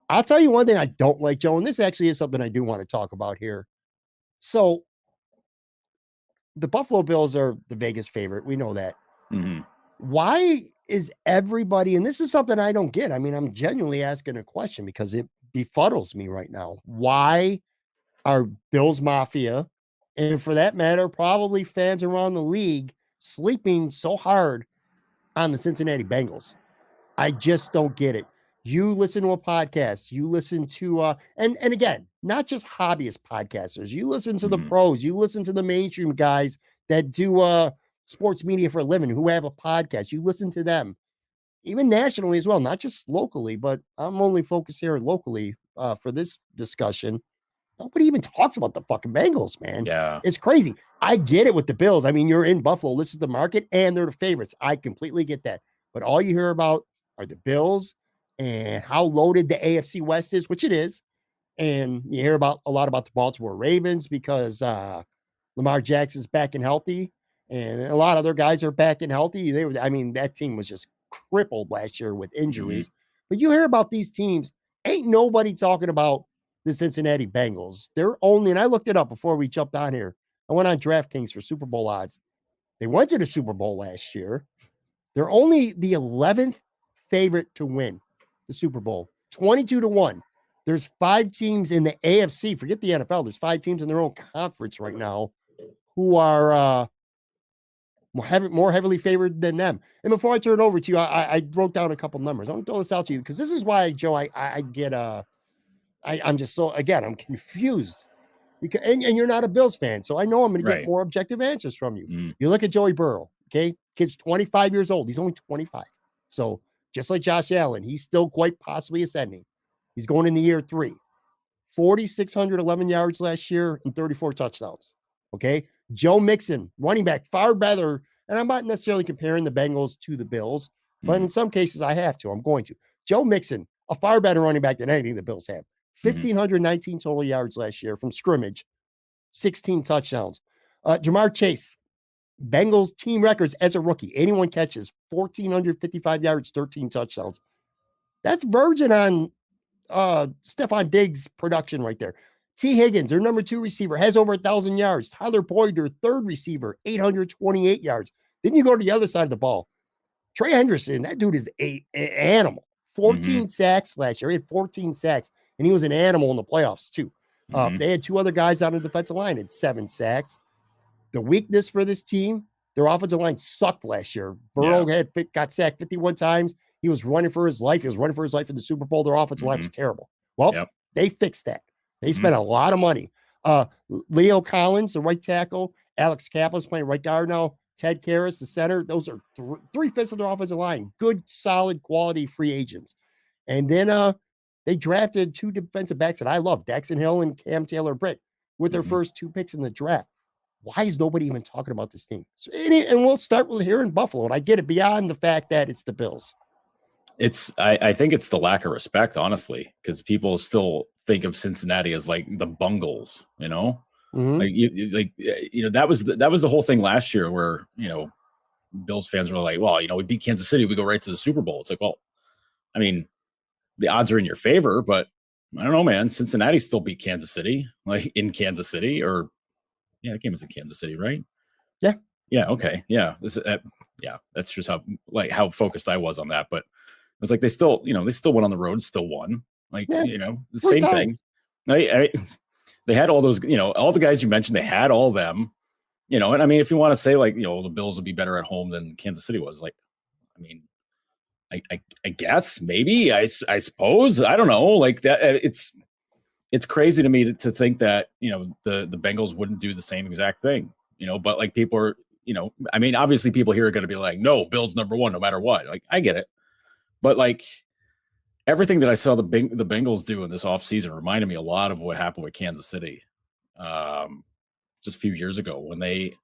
I'll tell you one thing I don't like, Joe, and this actually is something I do want to talk about here. So the Buffalo Bills are the Vegas favorite. We know that. Mm-hmm. Why is everybody, and this is something I don't get. I mean, I'm genuinely asking a question because it befuddles me right now. Why are Bills Mafia, and for that matter, probably fans around the league, sleeping so hard on the Cincinnati Bengals? I just don't get it. You listen to a podcast, you listen to and again, not just hobbyist podcasters. You listen to the pros, you listen to the mainstream guys that do sports media for a living who have a podcast. You listen to them. Even nationally as well, not just locally, but I'm only focused here locally for this discussion. Nobody even talks about the fucking Bengals, man. Yeah. It's crazy. I get it with the Bills. I mean, you're in Buffalo. This is the market, and they're the favorites. I completely get that. But all you hear about are the Bills and how loaded the AFC West is, which it is. And you hear about a lot about the Baltimore Ravens because Lamar Jackson's back and healthy, and a lot of other guys are back and healthy. I mean, that team was just crippled last year with injuries. But you hear about these teams, ain't nobody talking about the Cincinnati Bengals. They're only, and I looked it up before we jumped on here. I went on DraftKings for Super Bowl odds. They went to the Super Bowl last year. They're only the 11th favorite to win the Super Bowl, 22-1. There's 5 teams in the AFC. Forget the NFL. There's 5 teams in their own conference right now who are more heavily favored than them. And before I turn it over to you, I wrote down a couple numbers. I'm going to throw this out to you because this is why, Joe, I get I'm just so, again, I'm confused. Because, and you're not a Bills fan, so I know I'm going to get more objective answers from you. You look at Joey Burrow, okay? Kid's 25 years old. He's only 25. So just like Josh Allen, he's still quite possibly ascending. He's going into year 3. 4,611 yards last year and 34 touchdowns, okay? Joe Mixon, running back, far better. And I'm not necessarily comparing the Bengals to the Bills, but in some cases I have to. I'm going to. Joe Mixon, a far better running back than anything the Bills have. 1,519 total yards last year from scrimmage, 16 touchdowns. Jamar Chase, Bengals team records as a rookie, 81 catches, 1,455 yards, 13 touchdowns. That's verging on Stephon Diggs' production right there. T. Higgins, their number 2 receiver, has over 1,000 yards. Tyler Boyd, their 3rd receiver, 828 yards. Then you go to the other side of the ball. Trey Henderson, that dude is an animal. 14 sacks last year. He had 14 sacks. And he was an animal in the playoffs, too. They had 2 other guys on the defensive line at 7 sacks. The weakness for this team, their offensive line sucked last year. Burrow got sacked 51 times. He was running for his life. He was running for his life in the Super Bowl. Their offensive line was terrible. Well, they fixed that. They spent a lot of money. Leo Collins, the right tackle. Alex Kaplan's playing right guard now. Ted Karras, the center. Those are 3/5 of their offensive line. Good, solid, quality free agents. And then they drafted 2 defensive backs that I love, Daxton Hill and Cam Taylor-Britt, with their first 2 picks in the draft. Why is nobody even talking about this team? So, and we'll start with here in Buffalo. And I get it beyond the fact that it's the Bills. I think it's the lack of respect, honestly, because people still think of Cincinnati as like the Bungles, you know, that was the whole thing last year where, Bills fans were like, well, we beat Kansas City, we go right to the Super Bowl. It's like, well, I mean, the odds are in your favor, but I don't know, man. Cincinnati still beat Kansas City, like in Kansas City, or the game was in Kansas City, right? Yeah. Yeah. Okay. Yeah. That's just how focused I was on that. But it was like they still went on the road, still won. The same thing. They had all those, all the guys you mentioned. They had all them, and I mean, if you want to say the Bills would be better at home than Kansas City was, I mean, I guess maybe I suppose I don't know, like that. It's crazy to me to think that the Bengals wouldn't do the same exact thing, but people are, I mean, obviously people here are going to be like, no, Bills number 1 no matter what. I get it, but everything that I saw the Bengals do in this offseason reminded me a lot of what happened with Kansas City just a few years ago when they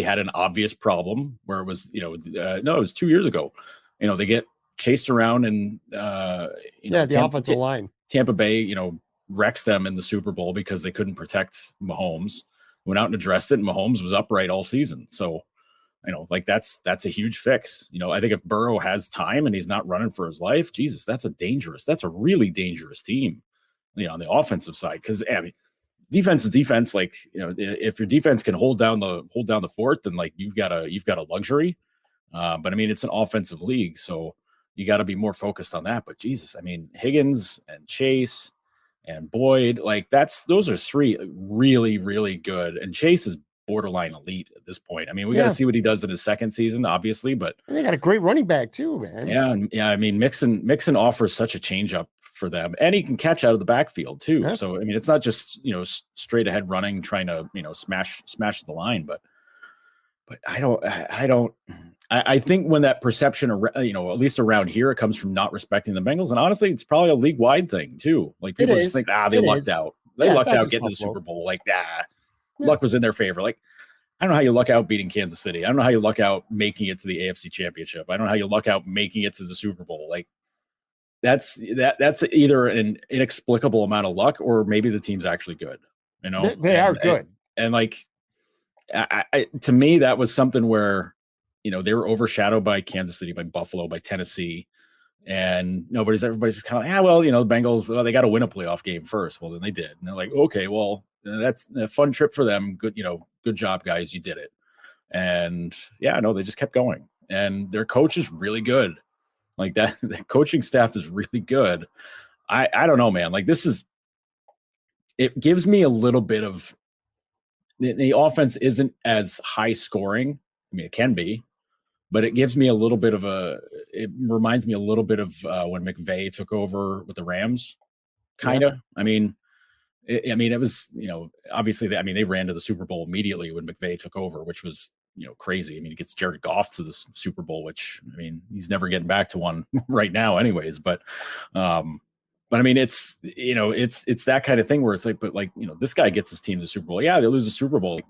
had an obvious problem where it was no, it was 2 years ago. They get chased around and the offensive line. Tampa Bay, wrecks them in the Super Bowl because they couldn't protect Mahomes. Went out and addressed it, and Mahomes was upright all season. So, Like that's a huge fix. I think if Burrow has time and he's not running for his life, Jesus, that's a really dangerous team, on the offensive side. Because defense is defense. Like, if your defense can hold down the fort, then like you've got a luxury. But it's an offensive league, so you got to be more focused on that. But Jesus, Higgins and Chase and Boyd, like those are three really, really good. And Chase is borderline elite at this point. We got to see what he does in his second season, obviously, but and they got a great running back too, man. Yeah. Mixon offers such a changeup for them, and he can catch out of the backfield too. Yeah. So it's not just straight ahead running, trying to smash the line, but I think when that perception, at least around here, it comes from not respecting the Bengals, and honestly, it's probably a league wide thing too. Like people just think, they lucked out. They lucked out getting to the Super Bowl. Like, luck was in their favor. Like, I don't know how you luck out beating Kansas City. I don't know how you luck out making it to the AFC Championship. I don't know how you luck out making it to the Super Bowl. Like, that's either an inexplicable amount of luck, or maybe the team's actually good. They are good. And like, to me, that was something where, they were overshadowed by Kansas City, by Buffalo, by Tennessee, and everybody's just kind of like, the Bengals, they got to win a playoff game first. Well, then they did, and they're like, okay, well, that's a fun trip for them. Good, good job, guys, you did it. And they just kept going, and their coach is really good. Like that, the coaching staff is really good. I don't know, man. Like it gives me a little bit of the offense isn't as high scoring. It can be, but it gives me a little bit of it reminds me a little bit of when McVay took over with the Rams, kind of. Yeah. It was, obviously, they ran to the Super Bowl immediately when McVay took over, which was, crazy. He gets Jared Goff to the Super Bowl, which, he's never getting back to one right now anyways. But it's, it's that kind of thing where it's like, but like, this guy gets his team to the Super Bowl. Yeah, they lose the Super Bowl.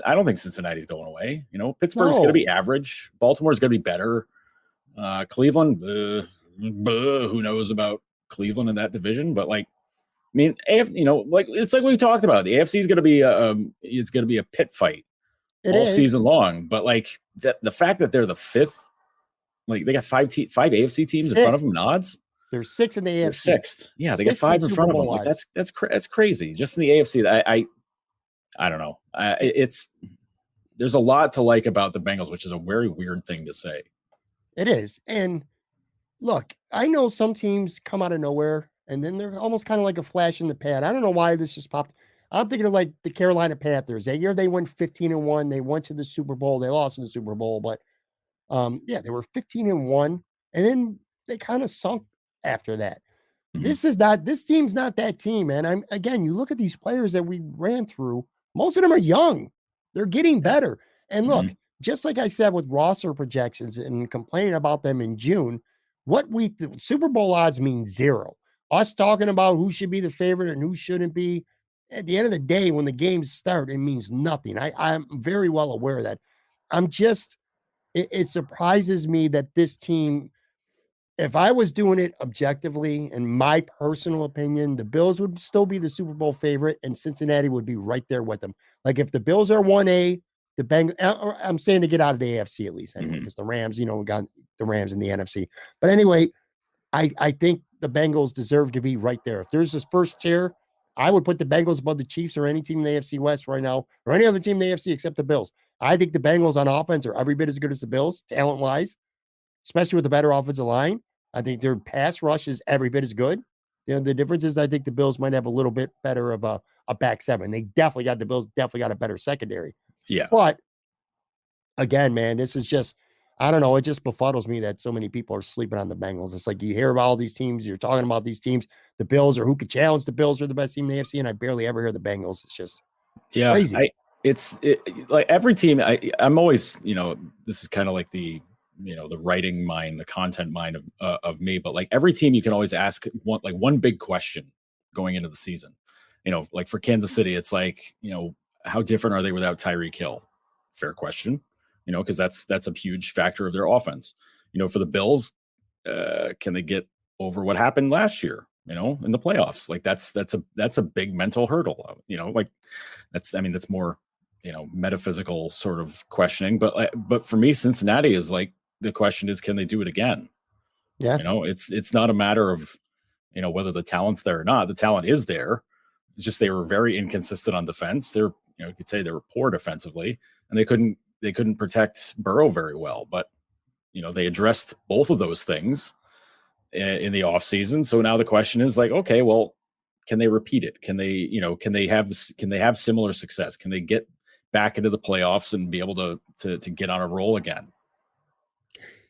I don't think Cincinnati's going away. Pittsburgh's going to be average. Baltimore's going to be better. Cleveland, who knows about Cleveland in that division? But like, it's like we talked about. The AFC is going to be a pit fight all season long. But like the fact that they're the fifth, like they got five AFC teams in front of them in odds. There's 6 in the AFC. Sixth. Yeah, they got 5 in front of them. Like, that's crazy. Just in the AFC, I don't know. There's a lot to like about the Bengals, which is a very weird thing to say. It is. And look, I know some teams come out of nowhere, and then they're almost kind of like a flash in the pan. I don't know why this just popped. I'm thinking of like the Carolina Panthers. That year they went 15-1. They went to the Super Bowl. They lost in the Super Bowl, but they were 15-1, and then they kind of sunk after that. Mm-hmm. This team's not that team, man. You look at these players that we ran through, most of them are young. They're getting better. And look, just like I said with roster projections and complaining about them in June, the Super Bowl odds mean 0. Us talking about who should be the favorite and who shouldn't be, at the end of the day, when the games start, it means nothing. I'm very well aware of that. It surprises me that this team, if I was doing it objectively, in my personal opinion, the Bills would still be the Super Bowl favorite, and Cincinnati would be right there with them. Like if the Bills are 1A, the Bengals, I'm saying to get out of the AFC at least anyway, because the Rams, we got the Rams in the NFC. But anyway, I think the Bengals deserve to be right there. If there's this first tier, I would put the Bengals above the Chiefs or any team in the AFC West right now, or any other team in the AFC except the Bills. I think the Bengals on offense are every bit as good as the Bills, talent-wise, especially with the better offensive line. I think their pass rush is every bit as good. The difference is I think the Bills might have a little bit better of a back seven. The Bills definitely got a better secondary. Yeah. But again, man, this is just, I don't know. It just befuddles me that so many people are sleeping on the Bengals. It's like you hear about all these teams. You're talking about these teams, the Bills, or who could challenge the Bills are the best team in the AFC, and I barely ever hear the Bengals. It's crazy. It's like every team. I'm always, this is kind of like the writing mind, the content mind of me. But like every team, you can always ask one big question going into the season. Like for Kansas City, it's like, how different are they without Tyreek Hill? Fair question. Because that's a huge factor of their offense. For the Bills, can they get over what happened last year? In the playoffs, like that's a big mental hurdle. Like that's more, metaphysical sort of questioning. But for me, Cincinnati is like, the question is, can they do it again? Yeah. It's not a matter of, whether the talent's there or not. The talent is there. It's just they were very inconsistent on defense. They're, you could say they were poor defensively, and they couldn't protect Burrow very well. But they addressed both of those things in the offseason. So now the question is like, okay, well, can they repeat it? Can they, can they have similar success? Can they get back into the playoffs and be able to get on a roll again?